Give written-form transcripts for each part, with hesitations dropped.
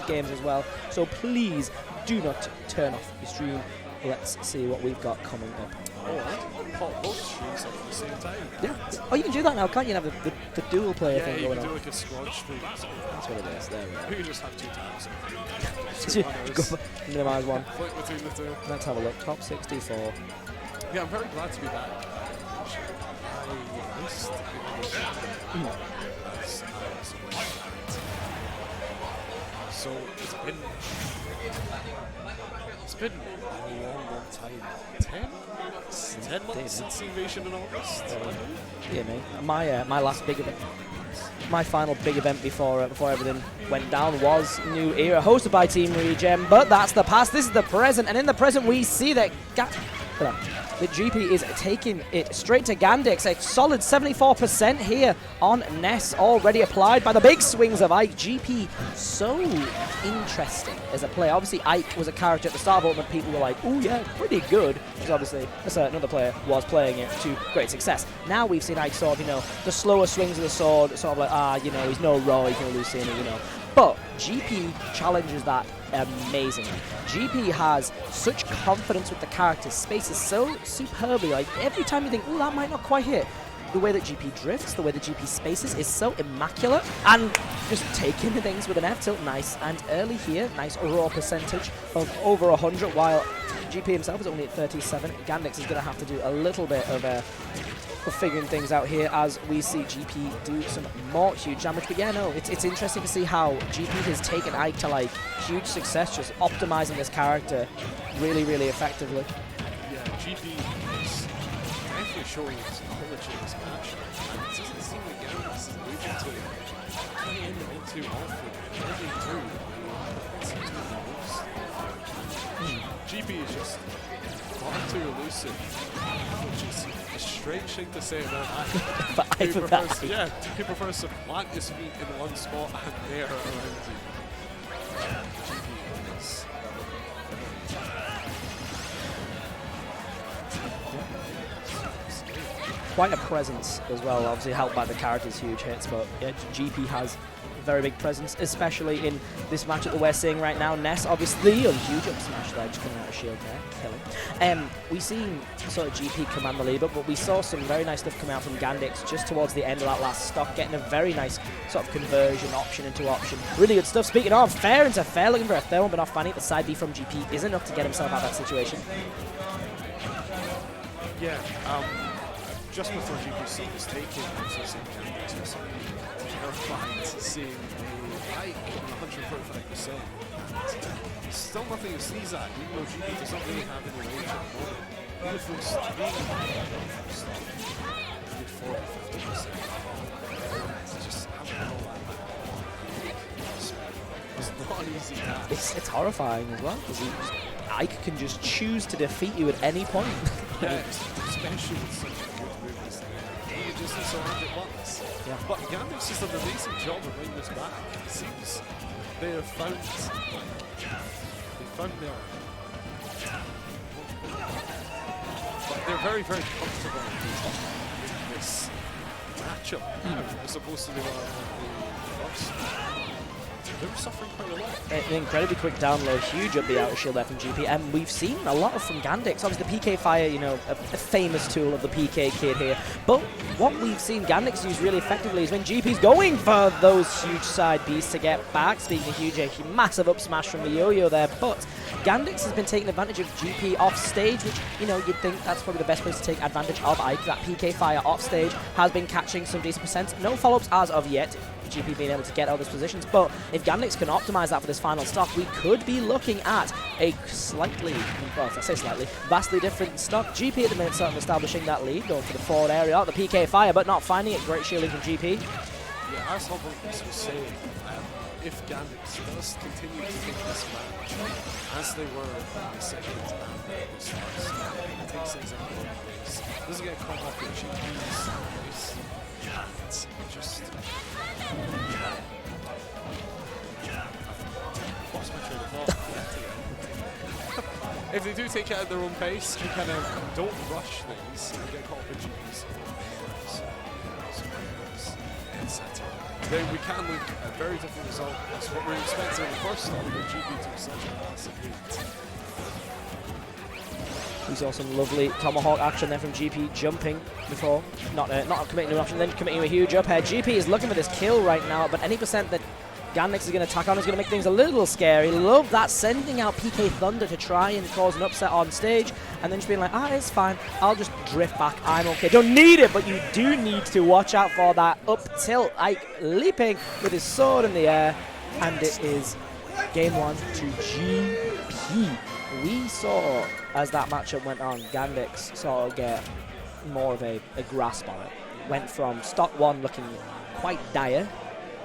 games as well. So please do not turn off your stream. Let's see what we've got coming up. Or pop both streams up at the same time. Yeah. Oh, you can do that now, can't you? Have the dual player thing going on. Yeah, you can do like a squad stream. That's what it is. There we go. You can just have 2 tabs. Minimize one. Flick between the 2. Let's have a look. Top 64. Yeah, I'm very glad to be back. I missed So it's been a long time. 10 months since the invasion in August. Yeah, mate. My last big event, my final big event before everything went down was New Era, hosted by Team Regen. But that's the past. This is the present, and in the present we see that the GP is taking it straight to Gandix. A solid 74% here on Ness, already applied by the big swings of Ike. GP, so interesting as a player. Obviously, Ike was a character at the start of Ultimate. People were like, oh yeah, pretty good. Because obviously, another player was playing it to great success. Now we've seen Ike sort of, the slower swings of the sword, sort of like, he's no Raw, he's no Lucina, But GP challenges that amazingly. GP has such confidence with the character. Space is so superbly, like every time you think, oh, that might not quite hit. The way that GP drifts, the way that GP spaces is so immaculate, and just taking the things with an F tilt, nice. And early here, nice raw percentage of over 100, while GP himself is only at 37. Gandix is going to have to do a little bit of figuring things out here as we see GP do some more huge damage. But yeah, no, it's interesting to see how GP has taken Ike to like huge success, just optimizing this character really, really effectively. Yeah, GP is definitely showing his knowledge in this match, and it doesn't seem like Gandix is able to play in too often. GP is just far too elusive, which is a strange thing to say about Ike. He prefers to plant his feet in one spot and there around you. GP is quite a presence as well, obviously helped by the character's huge hits, but yeah, GP has very big presence, especially in this matchup that we're seeing right now. Ness, obviously, a huge up smash there, just coming out of shield there, killing. We've seen sort of GP command the lead, but we saw some very nice stuff coming out from Gandix just towards the end of that last stock, getting a very nice sort of conversion, option into option. Really good stuff. Speaking of, fair into fair, looking for a fair one, but not finding it. The side B from GP is enough to get himself out of that situation. Yeah, just before GP saw his taking, also seeing Gandix was terrifying seeing a Ike on 145%. Still nothing to sneeze at, even though GP does not really have any range at the moment. Even if it was mid 40-50%. Just having all that it's not an easy task. It's horrifying as well, because Ike can just choose to defeat you at any point. Yeah, especially with such a good move as that. You just need to land it once. Yeah. But Gandix has done an amazing job of bringing this back. It seems they have found their... But they're very, very comfortable in this matchup as opposed to the one of the first. They were suffering quite a lot. An incredibly quick download, huge up the outer shield there from GP, and we've seen a lot of from Gandix. Obviously, the PK Fire, a famous tool of the PK kid here. But what we've seen Gandix use really effectively is when GP's going for those huge side Bs to get back. Speaking of huge, a massive up smash from the yo-yo there. But Gandix has been taking advantage of GP off stage, which, you'd think that's probably the best place to take advantage of Ike. That PK Fire off stage has been catching some decent percent. No follow-ups as of yet. GP being able to get all those positions, but if Gandix can optimize that for this final stock, we could be looking at a vastly different stock. GP at the minute sort of establishing that lead, going for the forward area out the PK Fire, but not finding it. Great shielding from GP. Yeah, as Hobbles was saying, if Gandix does continue to take this match as they were in the second and the starts, it takes things in the wrong place. Doesn't get caught up in GP's place. It's just... Lost my train of thought. If they do take it at their own pace, you kind of don't rush things and get caught up in GP's. we can look at a very different result. That's what we were expecting in the first stock, where GP took such a massive lead. We saw some lovely tomahawk action there from GP, jumping before, not committing an option, then committing a huge up air. GP is looking for this kill right now, but any percent that Gandix is going to attack on is going to make things a little scary. Love that, sending out PK Thunder to try and cause an upset on stage, and then just being like, it's fine, I'll just drift back, I'm okay. Don't need it, but you do need to watch out for that up tilt. Ike leaping with his sword in the air, and it is game 1 to GP. We saw, as that matchup went on, Gandix sort of get more of a grasp on it. Went from stock 1 looking quite dire,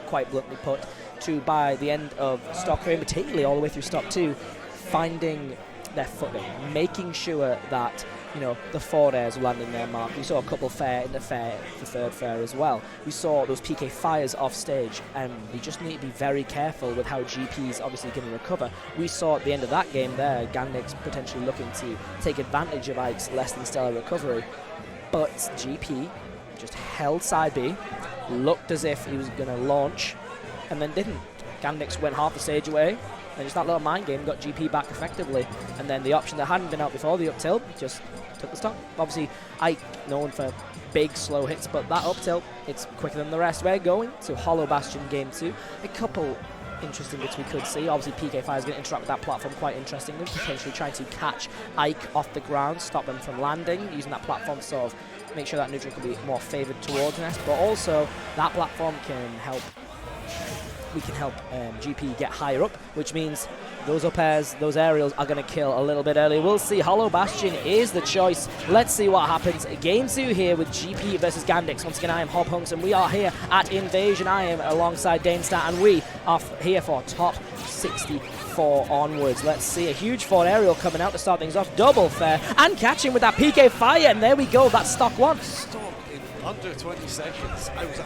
quite bluntly put, to by the end of stock 3, and particularly all the way through stock 2, finding their footing, making sure that, you know, the forward airs were landing their mark. We saw a couple fair in the third fair as well. We saw those PK fires off stage, and we just need to be very careful with how GP is obviously going to recover. We saw at the end of that game there, Gandix potentially looking to take advantage of Ike's less than stellar recovery, but GP just held side B, looked as if he was going to launch, and then didn't. Gandix went half the stage away, and just that little mind game got GP back effectively. And then the option that hadn't been out before, the up tilt, just took the stock. Obviously, Ike known for big slow hits, but that up tilt, it's quicker than the rest. We're going to Hollow Bastion game 2. A couple interesting bits we could see. Obviously, PK Fire is going to interact with that platform quite interestingly, potentially trying to catch Ike off the ground, stop him from landing, using that platform to sort of make sure that neutral can be more favoured towards Ness, but also that platform can help. We can help GP get higher up, which means those up airs, those aerials are going to kill a little bit early. We'll see. Hollow Bastion is the choice. Let's see what happens. Game 2 here with GP versus Gandix. Once again, I am Hob Hunks, and we are here at Invasion. I am alongside Danestar, and we are here for top 64 onwards. Let's see. A huge forward aerial coming out to start things off. Double fair, and catching with that PK Fire, and there we go. That's stock 1. Stock in under 20 seconds. I was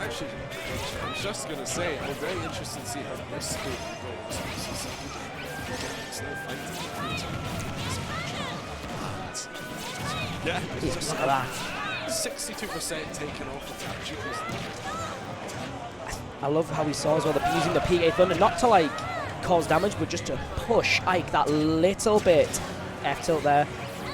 just going to say, I'm very interested to see how this game goes. Yeah, it's just that 62% taken off the tap. I love how we saw as well using the PK Thunder, not to like cause damage, but just to push Ike that little bit. F tilt there.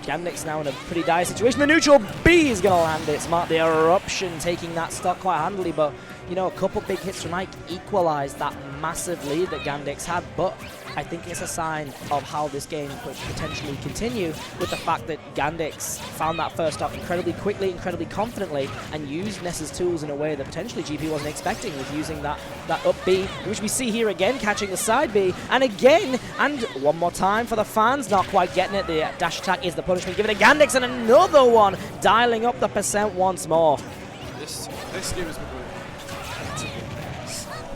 Gandix now in a pretty dire situation. The neutral B is going to land it. Smart, the eruption taking that stock quite handily, but you know, a couple big hits from Ike equalized that massive lead that Gandix had, but I think it's a sign of how this game could potentially continue, with the fact that Gandix found that first stock incredibly quickly, incredibly confidently, and used Ness's tools in a way that potentially GP wasn't expecting, with using that up B, which we see here again, catching the side B, and again, and one more time for the fans, not quite getting it. The dash attack is the punishment given to Gandix, and another one, dialing up the percent once more. This game has been going.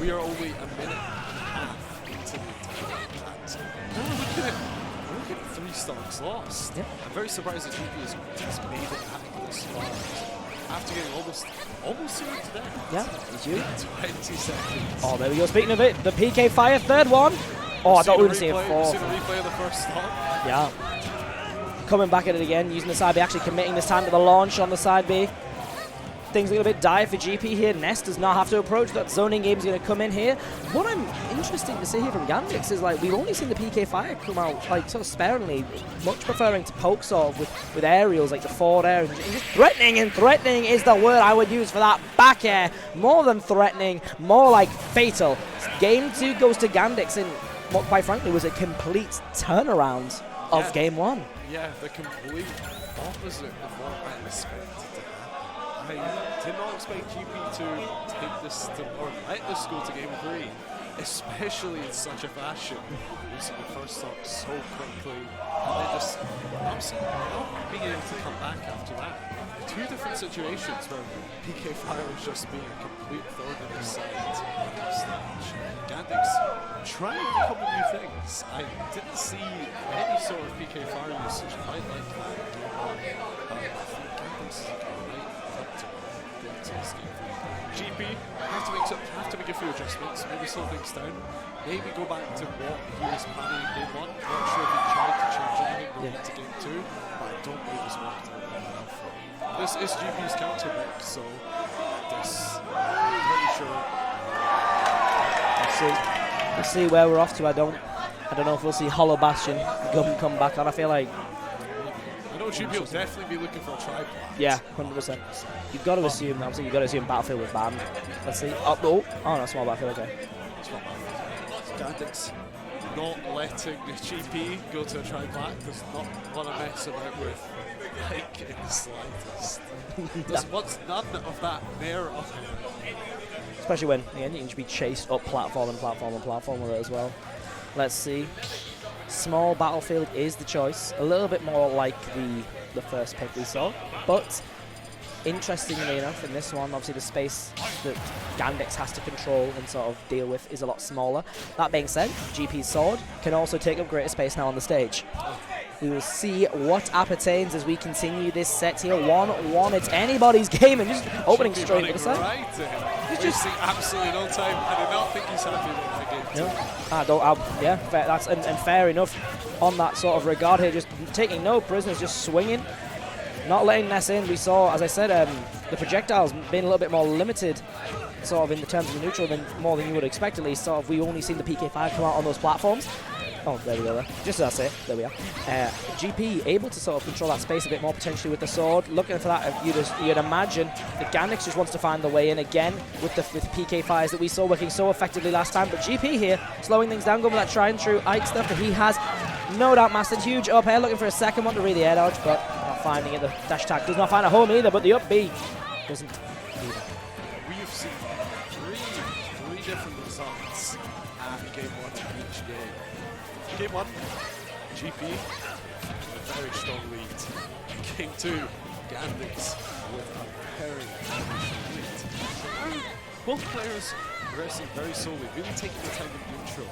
We are only a minute and a half into the time. We're looking at 3 stocks lost. Yep. I'm very surprised that GP has made it back this far after getting almost zero to death. Yeah, it's you. 20 seconds. Oh, there we go. Speaking of it, the PK Fire, third one. Oh, I thought we were seeing 4. We've seen a replay of the first stock. Yeah. Coming back at it again, using the side B, actually committing this time to the launch on the side B. Things a little bit dire for GP here. Ness does not have to approach. That zoning game is going to come in here. What I'm interested to see here from Gandix is, like, we've only seen the PK Fire come out like sort of sparingly, much preferring to poke sort of with aerials, like the forward air, and just threatening, and threatening is the word I would use for that back air. More than threatening, more like fatal. Game 2 goes to Gandix in what quite frankly was a complete turnaround of game 1. Yeah, the complete opposite of what I expected. I did not expect GP to take this or let this go to game 3, especially in such a fashion. Losing the first stock so quickly, and then just not being able to come back after that. 2 different situations where PK Fire was just being a complete thorn in the side. Gandix trying a couple new things. I didn't see any sort of PK Fire usage quite like that. I think Gandix is GP have to make a few adjustments, maybe slow things down, maybe go back to what he was planning in game 1. Not sure if he tried to change anything going into game 2, but I don't believe it's worked out well enough for him. This is GP's counter pick, so this, I'm pretty sure Let's see where we're off to. I don't know if we'll see Hollow Bastion come back on. I feel like I know GP will definitely be looking for a tripod. yeah, 100%. You've got to assume, obviously, you've got to assume Battlefield was banned. Let's see. Oh, no, small Battlefield, okay. Gandix not letting the GP go to a tripod does not want to mess about with like in the slightest. Just wants none of that there up. Especially when, again, you can just be chased up platform and platform and platform with it as well. Let's see. Small Battlefield is the choice. A little bit more like the first pick we saw. But interestingly enough, in this one, obviously the space that Gandix has to control and sort of deal with is a lot smaller. That being said, GP's sword can also take up greater space now on the stage. We will see what appertains as we continue this set here. 1-1, it's anybody's game, and just opening straight into the set. Right to him. He's just absolutely no time. I do not think he's happy with the game. No, yeah, fair, that's and fair enough on that sort of regard here. Just taking no prisoners, just swinging, not letting Ness in. We saw, as I said, the projectiles being a little bit more limited, sort of in the terms of the neutral, than more than you would expect. At least, sort of, we only seen the PK5 come out on those platforms. Oh, there we go. There. Just as I say, there we are. GP able to sort of control that space a bit more potentially with the sword. Looking for that, you'd imagine that Gandix just wants to find the way in again with PK5s that we saw working so effectively last time. But GP here slowing things down, going with that tried and true Ike stuff that he has no doubt mastered. Huge up air, looking for a second one to read the air dodge, but not finding it. The dash attack does not find a home either, but the up B doesn't either. We've seen three different results at game 1 of each game. Game 1, GP with a very strong lead. Game 2, Gandix with a very strong lead. Both players progressing very slowly, really taking the time in neutral,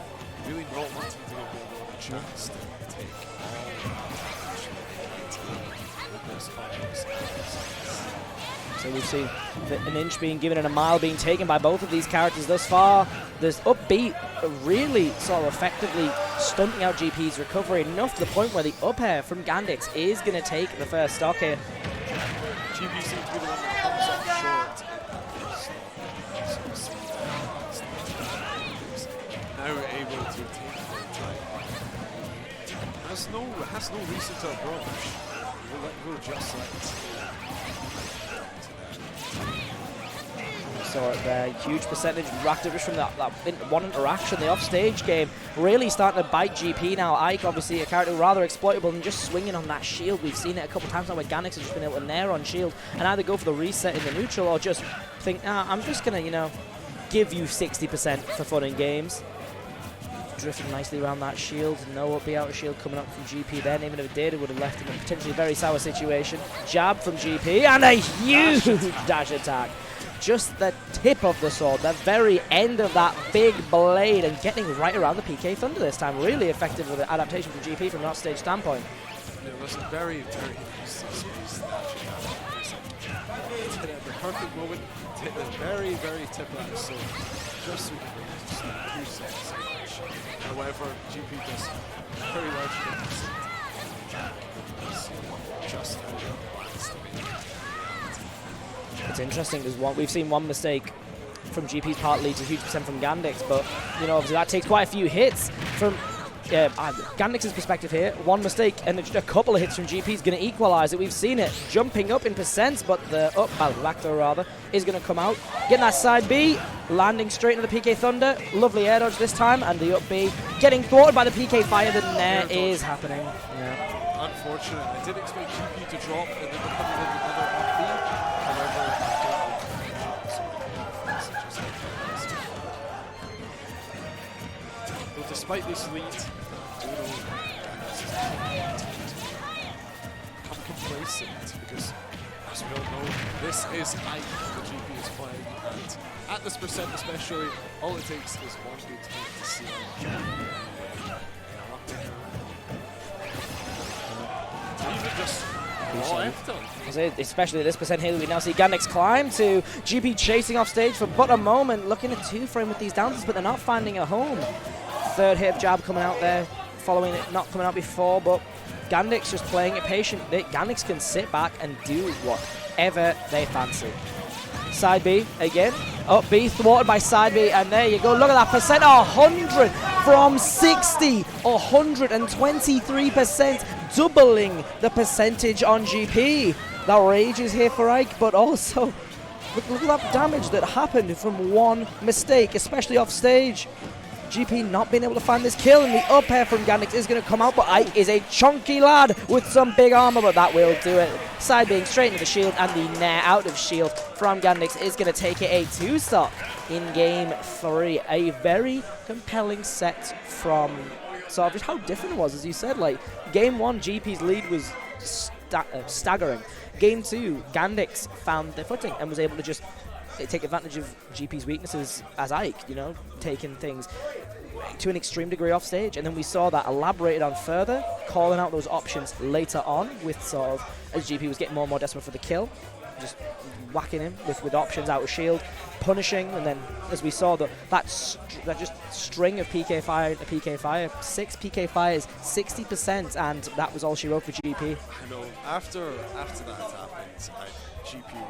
really not wanting to give them a chance to take So we've seen an inch being given and a mile being taken by both of these characters thus far. This upbeat really sort of effectively stunting out GP's recovery, enough to the point where the up air from Gandix is going to take the first stock here. GP seems to be the one that comes up short. Now able to take the try. Has no reason to approach. We'll let go just like So there, huge percentage racked up just from that one interaction. The offstage game really starting to bite GP now. Ike, obviously a character rather exploitable and just swinging on that shield. We've seen it a couple of times now where Gandix has just been able to nair on shield and either go for the reset in the neutral or just think, I'm just going to, give you 60% for fun in games. Drifting nicely around that shield. No up B out of shield coming up from GP then. Even if it did, it would have left him in a potentially very sour situation. Jab from GP and a huge dash attack. Just the tip of the sword, the very end of that big blade, and getting right around the PK Thunder this time. Really effective with the adaptation from GP from an offstage standpoint. It was very, very easy. At the perfect moment, hit the very, very tip of that sword. Just so we can just 2 seconds. However, GP does very large difference. Just how it wants to be. It's interesting because we've seen one mistake from GP's part lead to a huge percent from Gandix, but obviously that takes quite a few hits from Gandix's perspective here. One mistake and just a couple of hits from GP is going to equalize it. We've seen it jumping up in percents, but the back throw rather is going to come out, getting that side B, landing straight into the PK Thunder. Lovely air dodge this time, and the up B getting thwarted by the PK Fire. The nair is happening. Yeah. Unfortunate. I did expect GP to drop and then coming in another up B. But despite this lead, become complacent because, as we all know, this is Ike that GP is playing, and at this percent especially, all it takes is one good hit to see even just especially at this percent here, we now see Gandix climb to GP chasing off stage for but a moment, looking at 2-frame with these downs, but they're not finding a home. Third hip jab coming out there, following it not coming out before, but Gandix just playing it patient. Gandix can sit back and do whatever they fancy. Side B again. Up B thwarted by side B, and there you go. Look at that percent, 100 from 60, 123%, doubling the percentage on GP. That rage is here for Ike, but also look at that damage that happened from one mistake, especially off stage. GP not being able to find this kill, and the up air from Gandix is going to come out, but Ike is a chunky lad with some big armor, but that will do it. Side being straight into the shield, and the nair out of shield from Gandix is going to take it a 2-stock in game 3. A very compelling set from sort of just how different it was, as you said. Like, game 1, GP's lead was staggering. Game 2, Gandix found their footing and was able to just take advantage of GP's weaknesses as Ike, you know, taking things to an extreme degree off stage. And then we saw that elaborated on further, calling out those options later on with sort of, as GP was getting more and more desperate for the kill, just whacking him with options out of shield, punishing, and then as we saw that just string of PK fire to PK fire, 6 PK fires, 60%, and that was all she wrote for GP. You know, after that happened, GP